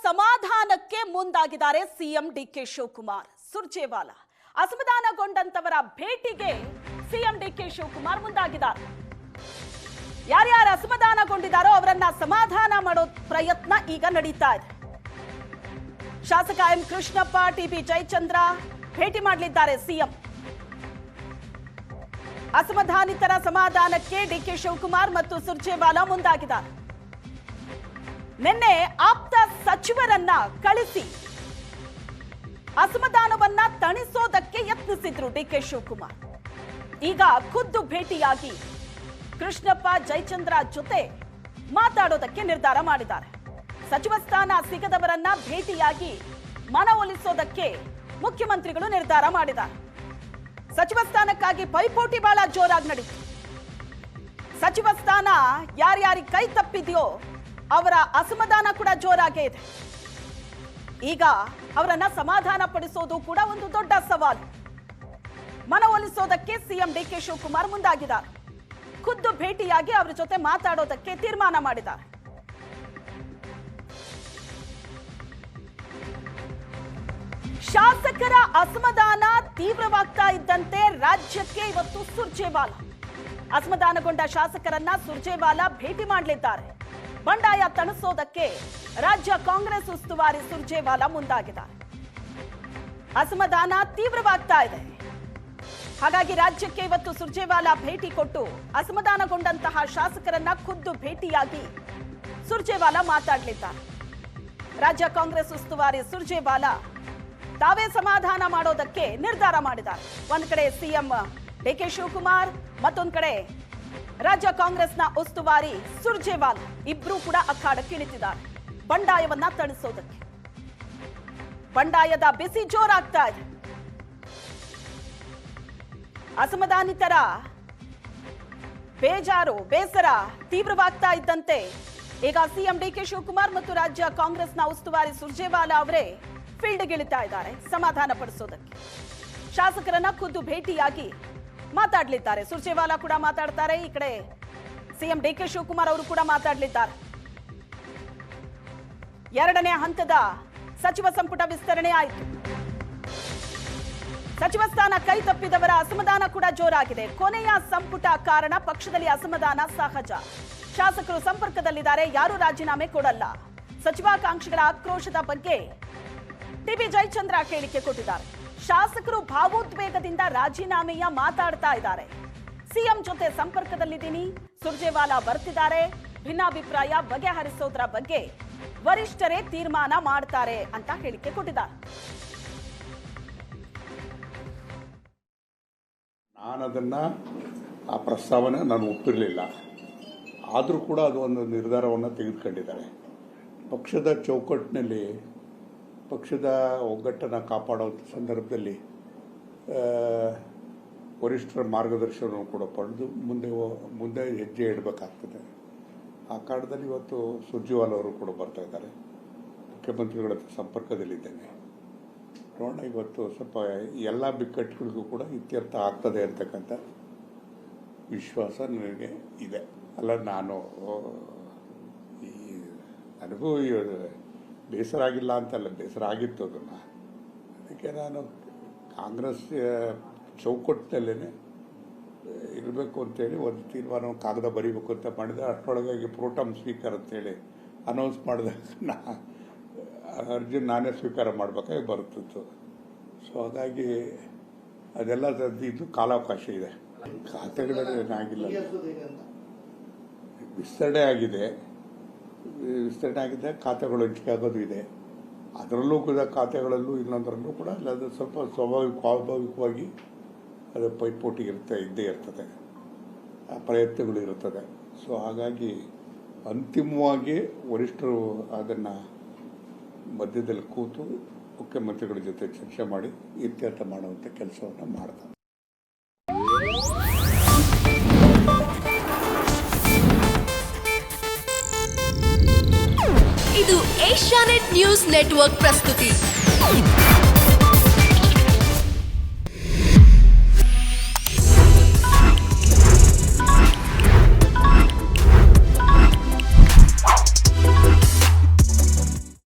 ಸಮಾಧಾನಕ್ಕೆ ಮುಂದಾಗಿದ್ದಾರೆ CM DK Shivakumar. Surjewala ಅಸಮಾಧಾನಗೊಂಡಂತವರ ಭೇಟಿಗೆ CM DK Shivakumar ಮುಂದಾಗಿದ್ದಾರೆ. ಯಾರ್ಯಾರು ಅಸಮಾಧಾನಗೊಂಡಿದ್ದಾರೋ ಅವರನ್ನ ಸಮಾಧಾನ ಮಾಡೋ ಪ್ರಯತ್ನ ಈಗ ನಡೀತಾ ಇದೆ. ಶಾಸಕ ಎಂ ಕೃಷ್ಣಪ್ಪ, ಟಿಬಿ ಜಯಚಂದ್ರ ಭೇಟಿ ಮಾಡಲಿದ್ದಾರೆ ಸಿಎಂ. ಅಸಮಾಧಾನಿತರ ಸಮಾಧಾನಕ್ಕೆ ಡಿಕೆ ಶಿವಕುಮಾರ್ ಮತ್ತು ಸುರ್ಜೇವಾಲಾ ಮುಂದಾಗಿದ್ದಾರೆ. ನಿನ್ನೆ ಆಪ್ತ ಸಚಿವರನ್ನ ಕಳಿಸಿ ಅಸಮಾಧಾನವನ್ನ ತಣಿಸೋದಕ್ಕೆ ಯತ್ನಿಸಿದ್ರು ಡಿಕೆ ಶಿವಕುಮಾರ್. ಈಗ ಖುದ್ದು ಭೇಟಿಯಾಗಿ ಕೃಷ್ಣಪ್ಪ, ಜಯಚಂದ್ರ ಜೊತೆ ಮಾತಾಡೋದಕ್ಕೆ ನಿರ್ಧಾರ ಮಾಡಿದ್ದಾರೆ. ಸಚಿವ ಸ್ಥಾನ ಸಿಗದವರನ್ನ ಭೇಟಿಯಾಗಿ ಮನವೊಲಿಸೋದಕ್ಕೆ ಮುಖ್ಯಮಂತ್ರಿಗಳು ನಿರ್ಧಾರ ಮಾಡಿದ್ದಾರೆ. ಸಚಿವ ಸ್ಥಾನಕ್ಕಾಗಿ ಪೈಪೋಟಿ ಬಹಳ ಜೋರಾಗಿ ನಡೀತು. ಸಚಿವ ಸ್ಥಾನ ಯಾರ್ಯಾರಿಗೆ ಕೈ ತಪ್ಪಿದೆಯೋ ಅವರ ಅಸಮಾಧಾನ ಕೂಡ ಜೋರಾಗೇ ಇದೆ. ಈಗ ಅವರನ್ನ ಸಮಾಧಾನ ಪಡಿಸೋದು ಕೂಡ ಒಂದು ದೊಡ್ಡ ಸವಾಲು. ಮನವೊಲಿಸೋದಕ್ಕೆ ಸಿಎಂ ಡಿಕೆ ಶಿವಕುಮಾರ್ ಮುಂದಾಗಿದ್ದಾರೆ. ಖುದ್ದು ಭೇಟಿಯಾಗಿ ಅವರ ಜೊತೆ ಮಾತಾಡೋದಕ್ಕೆ ತೀರ್ಮಾನ ಮಾಡಿದ್ದಾರೆ. ಶಾಸಕರ ಅಸಮಾಧಾನ ತೀವ್ರವಾಗ್ತಾ ಇದ್ದಂತೆ ರಾಜ್ಯಕ್ಕೆ ಇವತ್ತು ಸುರ್ಜೇವಾಲಾ ಅಸಮಾಧಾನಗೊಂಡ ಶಾಸಕರನ್ನ ಸುರ್ಜೇವಾಲಾ ಭೇಟಿ ಮಾಡಲಿದ್ದಾರೆ. ಬಂಡಾಯ ತಣಿಸೋದಕ್ಕೆ ರಾಜ್ಯ ಕಾಂಗ್ರೆಸ್ ಉಸ್ತುವಾರಿ ಸುರ್ಜೇವಾಲಾ ಮುಂದಾಗಿದ್ದಾರೆ. ಅಸಮಾಧಾನ ತೀವ್ರವಾಗ್ತಾ ಇದೆ. ಹಾಗಾಗಿ ರಾಜ್ಯಕ್ಕೆ ಇವತ್ತು ಸುರ್ಜೇವಾಲಾ ಭೇಟಿ ಕೊಟ್ಟು ಅಸಮಾಧಾನಗೊಂಡಂತಹ ಶಾಸಕರನ್ನ ಖುದ್ದು ಭೇಟಿಯಾಗಿ ಸುರ್ಜೇವಾಲಾ ಮಾತಾಡಲಿದ್ದಾರೆ. ರಾಜ್ಯ ಕಾಂಗ್ರೆಸ್ ಉಸ್ತುವಾರಿ ಸುರ್ಜೇವಾಲಾ ತಾವೇ ಸಮಾಧಾನ ಮಾಡೋದಕ್ಕೆ ನಿರ್ಧಾರ ಮಾಡಿದ್ದಾರೆ. ಒಂದ್ ಕಡೆ ಸಿಎಂ ಡಿಕೆ ಶಿವಕುಮಾರ್, ಮತ್ತೊಂದ್ ಕಡೆ ರಾಜ್ಯ ಕಾಂಗ್ರೆಸ್ನ ಉಸ್ತುವಾರಿ ಸುರ್ಜೇವಾಲಾ ಇಬ್ರು ಕೂಡ ಅಖಾಡಕ್ಕೆ ಇಳಿತಿದ್ದಾರೆ ಬಂಡಾಯವನ್ನ ತಣಿಸೋದಕ್ಕೆ. ಬಂಡಾಯದ ಬಿಸಿ ಜೋರಾಗ್ತಾ ಇದೆ. ಅಸಮಾಧಾನಿತರ ಬೇಜಾರು, ಬೇಸರ ತೀವ್ರವಾಗ್ತಾ ಇದ್ದಂತೆ ಈಗ ಸಿಎಂ ಡಿಕೆ ಶಿವಕುಮಾರ್ ಮತ್ತು ರಾಜ್ಯ ಕಾಂಗ್ರೆಸ್ನ ಉಸ್ತುವಾರಿ ಸುರ್ಜೇವಾಲಾ ಅವರೇ ಫೀಲ್ಡ್ಗಿಳಿತಾ ಇದ್ದಾರೆ ಸಮಾಧಾನ ಪಡಿಸೋದಕ್ಕೆ. ಶಾಸಕರನ್ನ ಖುದ್ದು ಭೇಟಿಯಾಗಿ ಮಾತಾಡಲಿದ್ದಾರೆ. ಸುರ್ಜೇವಾಲಾ ಕೂಡ ಮಾತಾಡ್ತಾರೆ. ಈ ಕಡೆ ಸಿಎಂ ಡಿಕೆ ಶಿವಕುಮಾರ್ ಅವರು ಕೂಡ ಮಾತಾಡಲಿದ್ದಾರೆ. ಎರಡನೇ ಹಂತದ ಸಚಿವ ಸಂಪುಟ ವಿಸ್ತರಣೆ ಆಯಿತು. ಸಚಿವ ಸ್ಥಾನ ಕೈ ತಪ್ಪಿದವರ ಅಸಮಾಧಾನ ಕೂಡ ಜೋರಾಗಿದೆ. ಕೊನೆಯ ಸಂಪುಟ ಕಾರಣ ಪಕ್ಷದಲ್ಲಿ ಅಸಮಾಧಾನ ಸಹಜ. ಶಾಸಕರು ಸಂಪರ್ಕದಲ್ಲಿದ್ದಾರೆ, ಯಾರು ರಾಜೀನಾಮೆ ಕೊಡಲ್ಲ. ಸಚಿವಾಕಾಂಕ್ಷಿಗಳ ಆಕ್ರೋಶದ ಬಗ್ಗೆ ಟಿಬಿ ಜಯಚಂದ್ರ ಹೇಳಿಕೆ ಕೊಟ್ಟಿದ್ದಾರೆ. ಶಾಸಕರು ಭಾವೋದ್ವೇಗದಿಂದ ರಾಜೀನಾಮೆಯ ಮಾತಾಡ್ತಾ ಇದ್ದಾರೆ. ಸಿಎಂ ಜೊತೆ ಸಂಪರ್ಕದಲ್ಲಿದ್ದೀನಿ, ಸುರ್ಜೇವಾಲಾ ಬರ್ತಿದ್ದಾರೆ, ಭಿನ್ನಾಭಿಪ್ರಾಯ ಬಗೆಹರಿಸೋದ್ರ ಬಗ್ಗೆ ವರಿಷ್ಠರೇ ತೀರ್ಮಾನ ಮಾಡ್ತಾರೆ ಅಂತ ಹೇಳಿಕೆ ಕೊಟ್ಟಿದ್ದಾರೆ. ನಾನದನ್ನ ಆ ಪ್ರಸ್ತಾವನೆ ನಾನು ಒಪ್ಪಿರಲಿಲ್ಲ. ಆದರೂ ಕೂಡ ಅದು ಒಂದು ನಿರ್ಧಾರವನ್ನು ತೆಗೆದುಕೊಂಡಿದ್ದಾರೆ. ಪಕ್ಷದ ಚೌಕಟ್ಟಿನಲ್ಲಿ ಪಕ್ಷದ ಒಗ್ಗಟ್ಟನ್ನು ಕಾಪಾಡೋ ಸಂದರ್ಭದಲ್ಲಿ ವರಿಷ್ಠರ ಮಾರ್ಗದರ್ಶನವನ್ನು ಕೂಡ ಪಡೆದು ಮುಂದೆ ಹೆಜ್ಜೆ ಇಡಬೇಕಾಗ್ತದೆ. ಆ ಕಾರಣದಲ್ಲಿ ಇವತ್ತು ಸುರ್ಜೇವಾಲಾ ಅವರು ಕೂಡ ಬರ್ತಾ ಇದ್ದಾರೆ. ಮುಖ್ಯಮಂತ್ರಿಗಳ ಸಂಪರ್ಕದಲ್ಲಿದ್ದೇನೆ. ನೋಡೋಣ, ಇವತ್ತು ಸ್ವಲ್ಪ ಎಲ್ಲ ಬಿಕ್ಕಟ್ಟುಗಳಿಗೂ ಕೂಡ ಇತ್ಯರ್ಥ ಆಗ್ತದೆ ಅಂತಕ್ಕಂಥ ವಿಶ್ವಾಸ ನನಗೆ ಇದೆ. ಅಲ್ಲ, ನನಗೂ ಬೇಸರ ಆಗಿಲ್ಲ ಅಂತಲ್ಲ, ಬೇಸರ ಆಗಿತ್ತು ಅದನ್ನು. ಅದಕ್ಕೆ ನಾನು ಕಾಂಗ್ರೆಸ್ ಚೌಕಟ್ಟಿನಲ್ಲೇ ಇರಬೇಕು ಅಂತೇಳಿ ಒಂದು ತೀರ್ಮಾನ ಕಾಗದ ಬರೀಬೇಕು ಅಂತ ಮಾಡಿದೆ. ಅಷ್ಟರೊಳಗಾಗಿ ಪ್ರೋಟಮ್ ಸ್ಪೀಕರ್ ಅಂತೇಳಿ ಅನೌನ್ಸ್ ಮಾಡಿದಾಗ ಅರ್ಜುನ್ ನಾನೇ ಸ್ವೀಕಾರ ಮಾಡಬೇಕಾಗಿ ಬರುತ್ತಿತ್ತು. ಸೊ ಹಾಗಾಗಿ ಅದೆಲ್ಲ ಇದು ಕಾಲಾವಕಾಶ ಇದೆ. ಖಾತೆಗಳೇನಾಗಿಲ್ಲ, ವಿಸ್ತರಣೆ ಆಗಿದೆ. ಖಾತೆಗಳು ಹಂಚಿಕೆ ಆಗೋದು ಇದೆ. ಅದರಲ್ಲೂ ಕೂಡ ಖಾತೆಗಳಲ್ಲೂ ಇನ್ನೊಂದರಲ್ಲೂ ಕೂಡ ಅದು ಸ್ವಲ್ಪ ಸ್ವಾಭಾವಿಕವಾಗಿ ಅದು ಪೈಪೋಟಿ ಇದ್ದೇ ಇರ್ತದೆ, ಪ್ರಯತ್ನಗಳು ಇರುತ್ತದೆ. ಸೊ ಹಾಗಾಗಿ ಅಂತಿಮವಾಗಿ ವರಿಷ್ಠರು ಅದನ್ನು ಮಧ್ಯದಲ್ಲಿ ಕೂತು ಮುಖ್ಯಮಂತ್ರಿಗಳ ಜೊತೆ ಚರ್ಚೆ ಮಾಡಿ ಇತ್ಯರ್ಥ ಮಾಡುವಂಥ ಕೆಲಸವನ್ನು ಮಾಡ್ತಾರೆ. ಇದು ಏಷ್ಯಾನೆಟ್ ನ್ಯೂಸ್ ನೆಟ್ವರ್ಕ್ ಪ್ರಸ್ತುತಿ.